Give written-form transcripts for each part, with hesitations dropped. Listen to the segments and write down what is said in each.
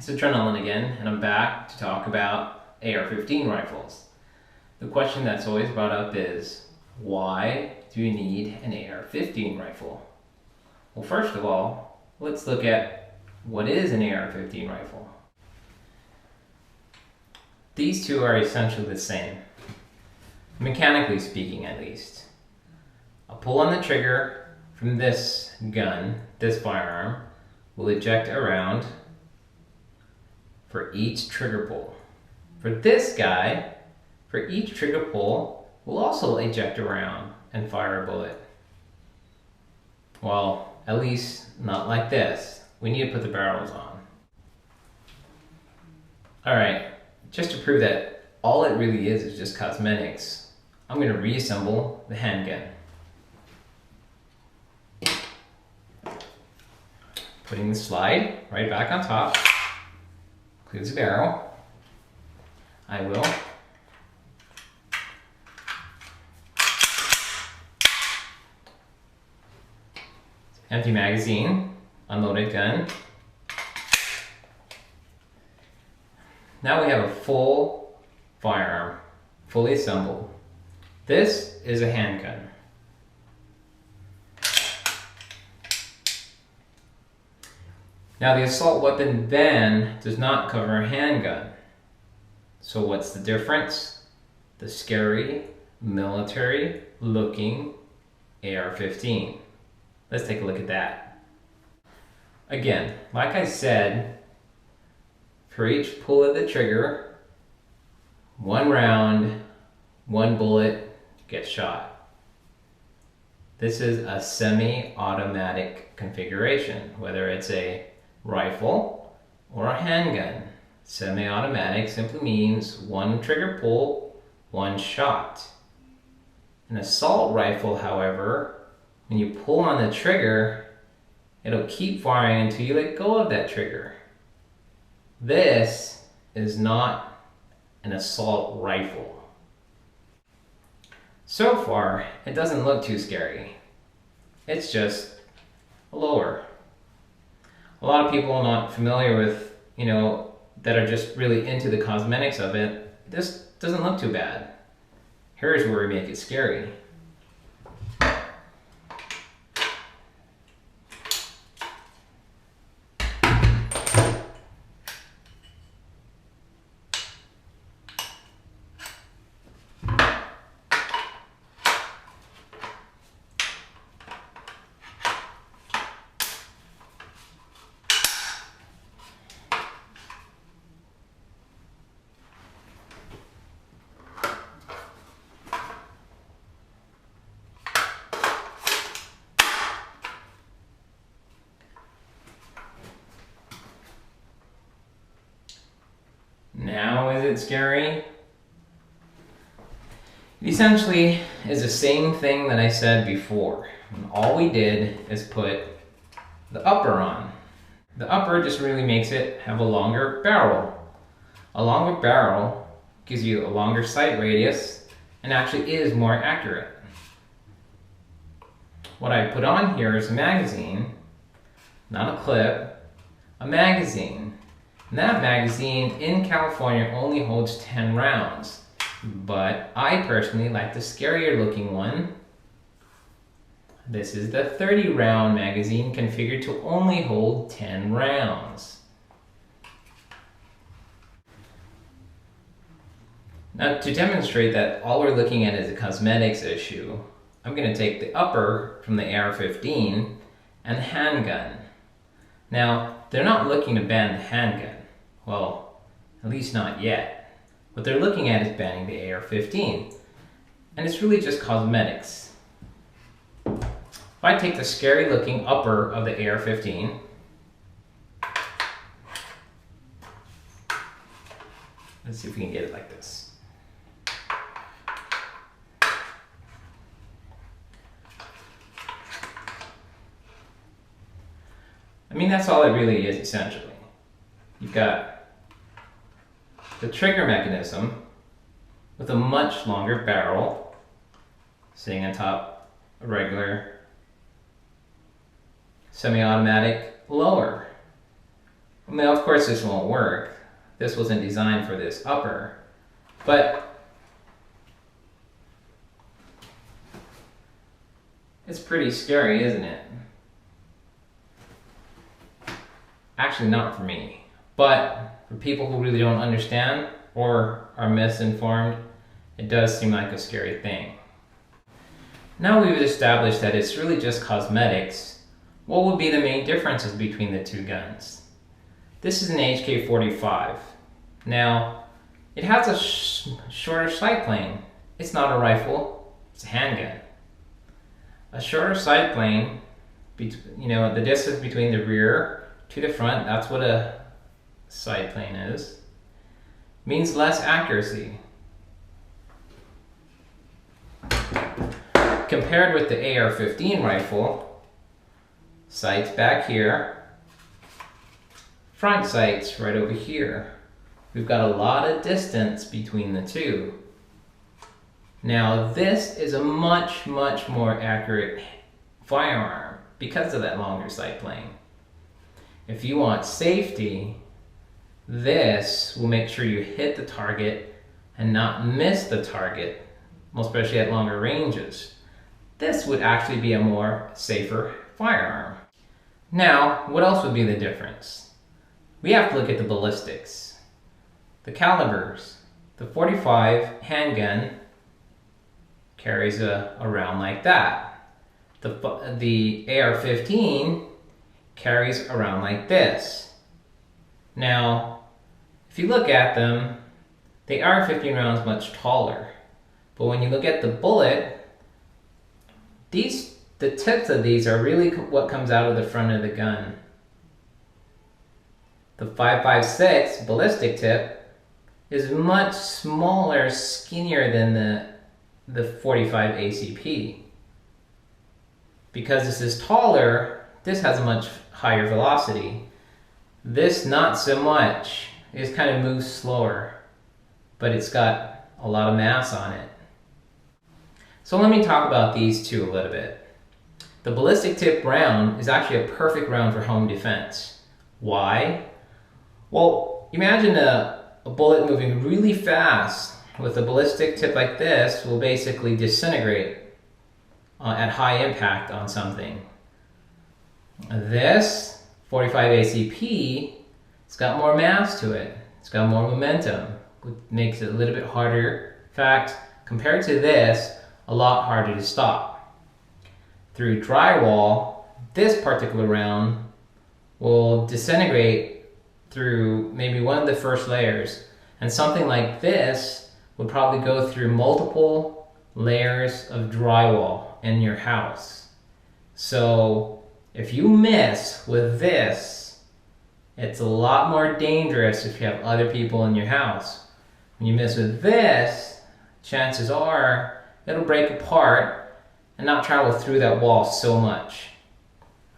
It's Adrenaline again, and I'm back to talk about AR-15 rifles. The question that's always brought up is, why do you need an AR-15 rifle? Well, first of all, let's look at what is an AR-15 rifle. These two are essentially the same, mechanically speaking at least. A pull on the trigger from this gun, this firearm, will eject a round for each trigger pull. For this guy, for each trigger pull, we'll also eject a round and fire a bullet. Well, at least not like this. We need to put the barrels on. Alright, just to prove that all it really is just cosmetics, I'm going to reassemble the handgun. Putting the slide right back on top. Includes the barrel. I will empty magazine, unloaded gun. Now we have a full firearm, fully assembled. This is a handgun. Now the assault weapon ban does not cover a handgun. So what's the difference? The scary, military looking AR-15. Let's take a look at that. Again, like I said, for each pull of the trigger, one round, one bullet gets shot. This is a semi-automatic configuration, whether it's a rifle or a handgun. Semi-automatic simply means one trigger pull, one shot. An assault rifle, however, when you pull on the trigger, it'll keep firing until you let go of that trigger. This is not an assault rifle. So far, it doesn't look too scary. It's just a lower. A lot of people not familiar with, that are just really into the cosmetics of it, this doesn't look too bad. Here's where we make it scary. Now, is it scary? It essentially is the same thing that I said before. And all we did is put the upper on. The upper just really makes it have a longer barrel. A longer barrel gives you a longer sight radius and actually is more accurate. What I put on here is a magazine, not a clip, a magazine. And that magazine in California only holds 10 rounds, but I personally like the scarier looking one. This is the 30 round magazine configured to only hold 10 rounds. Now, to demonstrate that all we're looking at is a cosmetics issue, I'm going to take the upper from the AR-15 and the handgun. Now, they're not looking to ban the handgun. Well, at least not yet. What they're looking at is banning the AR-15. And it's really just cosmetics. If I take the scary looking upper of the AR-15, let's see if we can get it like this. I mean, that's all it really is, essentially. You've got the trigger mechanism with a much longer barrel sitting on top of a regular semi-automatic lower. I mean, of course this won't work. This wasn't designed for this upper, but it's pretty scary, isn't it? Actually, not for me, but for people who really don't understand or are misinformed, it does seem like a scary thing. Now we've established that it's really just cosmetics. What would be the main differences between the two guns? This is an HK-45. Now, it has a shorter sight plane. It's not a rifle, it's a handgun. A shorter sight plane, you know, the distance between the rear to the front, that's what a sight plane is, means less accuracy. Compared with the AR-15 rifle, sights back here, front sights right over here. We've got a lot of distance between the two. Now this is a much more accurate firearm because of that longer sight plane. If you want safety, this will make sure you hit the target and not miss the target, especially at longer ranges. This would actually be a more safer firearm. Now, what else would be the difference? We have to look at the ballistics, the calibers. The .45 handgun carries a round like that. The AR-15 carries a round like this. Now, if you look at them, the AR-15 round is much taller. But when you look at the bullet, the tips of these are really what comes out of the front of the gun. The 5.56 ballistic tip is much smaller, skinnier than the .45 ACP. Because this is taller, this has a much higher velocity. This not so much. It just kind of moves slower, but it's got a lot of mass on it. So let me talk about these two a little bit. The ballistic tip round is actually a perfect round for home defense. Why? Well, imagine a bullet moving really fast with a ballistic tip like this will basically disintegrate at high impact on something. This .45 ACP, it's got more mass to it. It's got more momentum, which makes it a little bit harder. In fact, compared to this, a lot harder to stop. Through drywall, this particular round will disintegrate through maybe one of the first layers, and something like this would probably go through multiple layers of drywall in your house. So if you miss with this, it's a lot more dangerous if you have other people in your house. When you miss with this, chances are it'll break apart and not travel through that wall so much.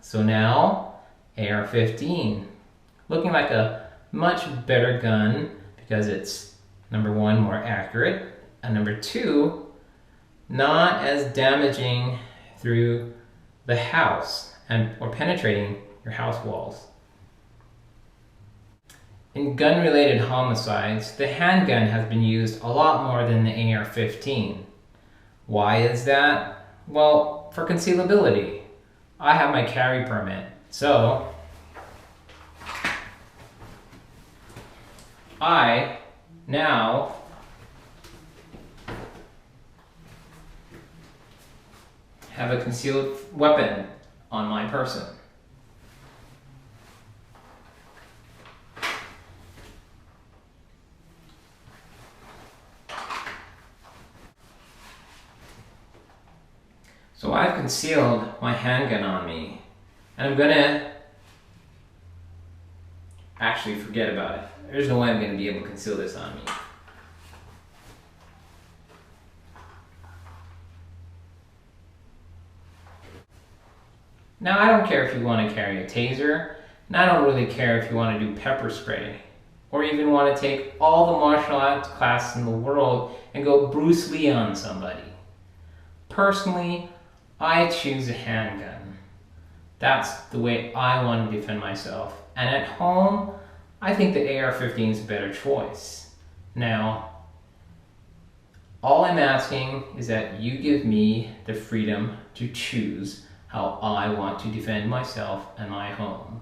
So now, AR-15, looking like a much better gun because it's, number one, more accurate, and number two, not as damaging through the house or penetrating your house walls. In gun-related homicides, the handgun has been used a lot more than the AR-15. Why is that? Well, for concealability. I have my carry permit, so I now have a concealed weapon on my person. So I've concealed my handgun on me, and I'm gonna actually forget about it. There's no way I'm gonna be able to conceal this on me. Now I don't care if you want to carry a taser, and I don't really care if you want to do pepper spray, or even want to take all the martial arts classes in the world and go Bruce Lee on somebody. Personally, I choose a handgun. That's the way I want to defend myself. And at home, I think the AR-15 is a better choice. Now, all I'm asking is that you give me the freedom to choose how I want to defend myself and my home.